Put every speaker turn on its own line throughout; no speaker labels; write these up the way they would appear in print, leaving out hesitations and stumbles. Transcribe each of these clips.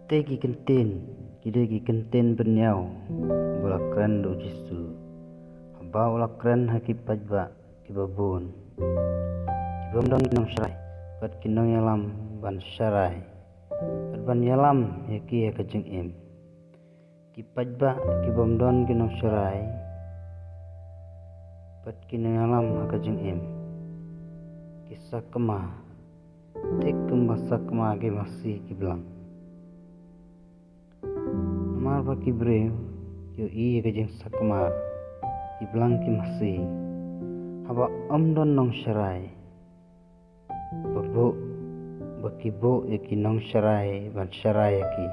Kita gi kenten berniau bola keren do jisu haba bola keren haki pajba kibabun kibam dong kinong syarai pat kinong yalam ban syarai pat ban yalam yaki ya kajeng im ki pajba kibam don kinong syarai pat kinong yalam kajeng im kisah kema tek kembasa kema ge masih kiblang Namar pa kibreu yo iya kajeng sakma kiblang ki masih haba don nong syarai babo bakibo yaki nong syarai ban syarai yaki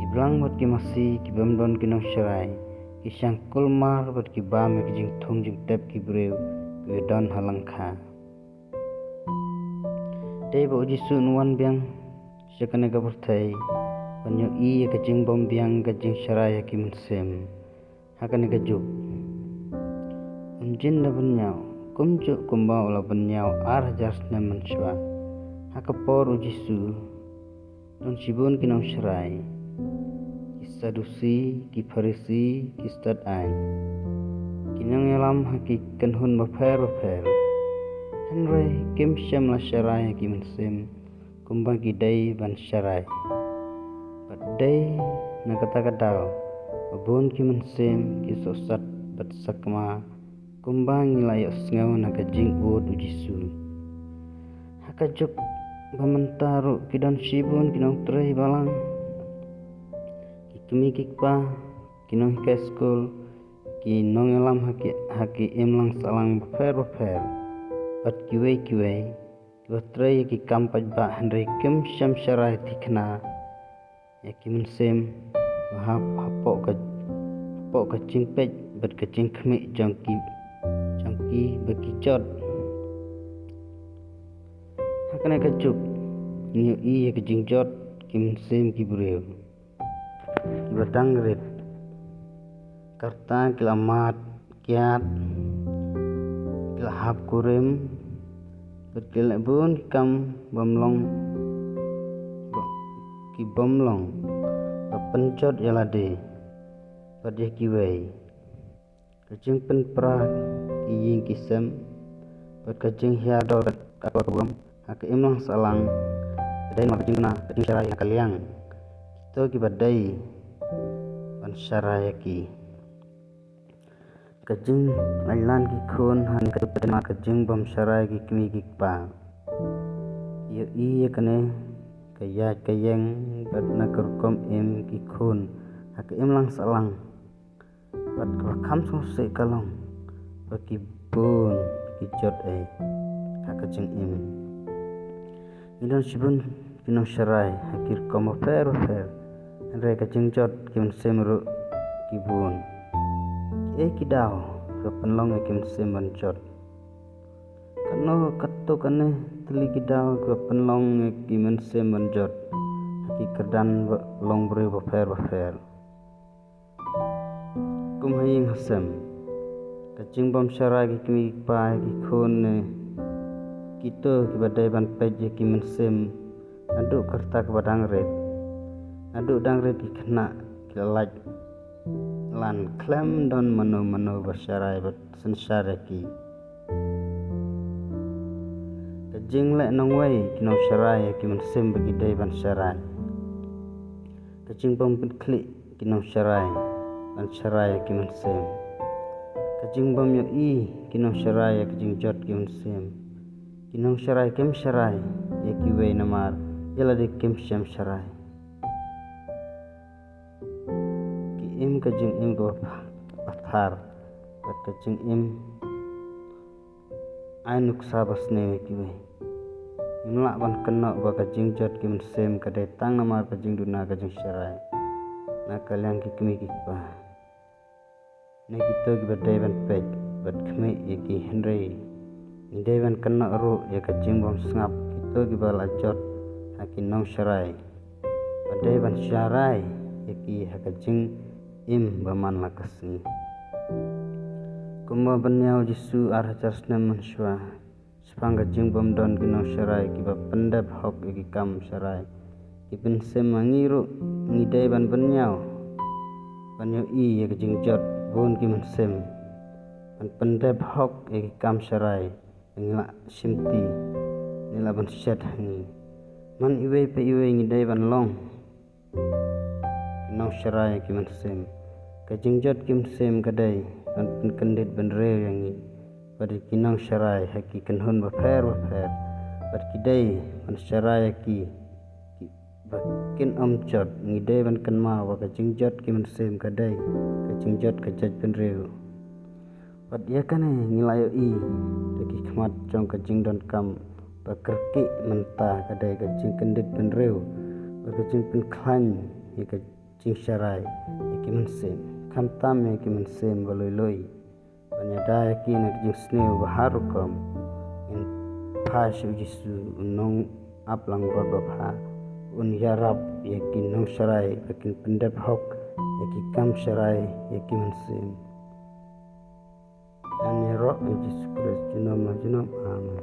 kiblang bat ki masih kibam don ki nong syarai kisang kulmar bat kibam yaki jing thong jing tep kibreu ki don halangkha dei bo jisu nuan biang syakane kaburthai Banyo iya kajing bombiang kajing syaraya ki mensem hakan kajuk unjin na benyau kumjuk kumbau la benyau ar jas na menswa hakapor ujisu don sibun kinong syarai kisadusi ki farisi kistad ain kinong yalam haki kanhun bafer henry kim syam la syarai ki mensem kumbang ki dai ban syarai Padai na kata-kata abun ki mensem ki sosat bat sakma kumbang layak sengau na kajing ud ujisu hakajuk bamentaru kidan sibun kinong trai balang kikmi kikpa kinong hika skul kinong elam haki imlang salang bafer bat kiwei kibatrai ki kampaj ba handai kim syam syarai tikna yaki mensem hapok kacing pej bat kacing khmik jangki bakijot hakana kajuk niu i kajing jot ki mensem ki breu ki batang ret karta kilamat kiat kilahap kurem bat kilabun kam bamlong ki bomlong pencot yalade pada kiwei kacing penpra ki ying kisem pat kacing hiado apa kabum hak imlang salang dai ma kacing na kacing syarai kaliang to ki badai ban syarai ki kacing ailan ki khun han ka kacing bom syarai ki kimi ki pa yo iya kane kaya kayeng bat nakar kom im ki khun hak imlang salang bat kham sose kalong baki bun ki jot hak kacing im idon sibun kinong syarai hakir kom fer andre kacing jot kim semru ki bun ki daw ka penlong kim sem ban jot kano katto kane teli kidaw ke penlong ki mensem menjot haki kerdan long bre bafer kum haying hasem kacing bom syara ki kimi pa ki khun kito ki badai ban pej ki mensem aduk kerta ke badang red aduk dang red ki kena ki laj lan klem don mano basyarai bat sensara ki kajing lek nong wei kinong syarai ki mensem bagi dai ban syarai kajing bom klik kinong syarai ban syarai ki mensem kajing bom yo i kinong syarai kajing jot ki mensem kinong syarai kem syarai ya ki wei namar yala de kem syam syarai ki im kajing im go pathar bat kajing im ainuk sabas ne ki wei imlak ban kena ba kajing jot ki mensem kadai tang namar kajing duna kajing syarai na kaliang ki kmi ki pa ne kito ki badai ban pej bat khme ki henry indai ban kena ru ya kajing bom sngap kito ki bala jot hakin nong syarai badai ban syarai ki hakajing im baman lakasni kumba benyau jisu ar jasna menswa Sepangga jing bom don kinong syarai kiba pendap hok igi kam syarai kipin sem mangiru ngidai ban benyau banyo i ya jing jot bon kiman sem ban pendap hok igi kam syarai ngila simti nila ban syat hangi man iwe pe iwe ngidai ban long kinong syarai kiman sem ka jing jot kim sem kadai ban kendit ban re yangi pada kinang syarai haki kenhun baper pada kidai ban syarai haki bakin omcot ngidai ban kenma wa ka jingjot ki man sem kadai ka jingjot ka jaj ban reu pad ya kan ngilayo i lagi kemat jong ka jing don kam bakerki mentah kadai ka jing kendit ban reu ka jing pen klan ya ka jing syarai ya ki man sem kam tam ya ki man sem baloi Panyadaya kina jing sneu baharukom in pashu jisu unong aplang babha un yarab yakin nong syarai yakin pendap hok yakin kam syarai yakin mansim dan yarab jisu Kristus nama amin.